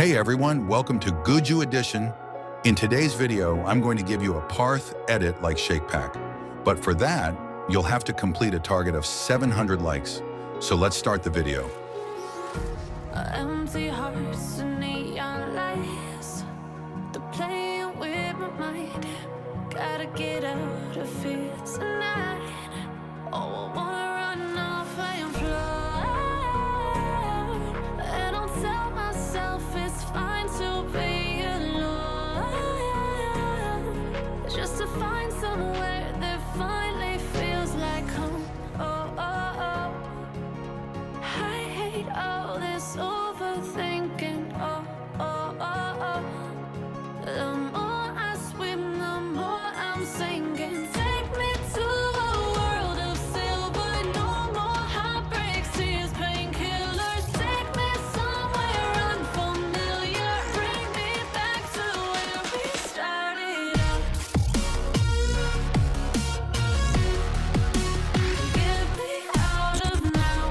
Hey everyone, welcome to Guju Edition. In today's video, I'm going to give you a Parth edit like Shakpak. But for that, you'll have to complete a target of 700 likes. So let's start the video. Empty hearts and neon lights, they're playing with my mind. Gotta get out of here tonight. Oh, I wanna run off and fly, and I'll tell myself it's fine to be alone, just to find somewhere that finally feels like home. Oh, oh, oh. I hate all this overthinking. Oh, oh, oh, oh. The more I swim, the more I'm sinking. Take me to a world of silver. No more heartbreaks, tears, painkillers. Take me somewhere unfamiliar. Bring me back to where we started out. Get me out of now.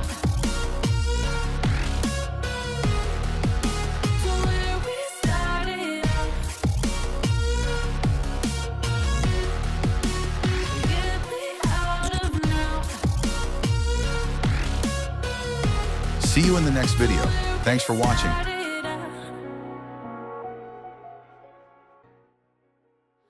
To where we started out. Get me out of now. See you in the next video. Thanks for watching.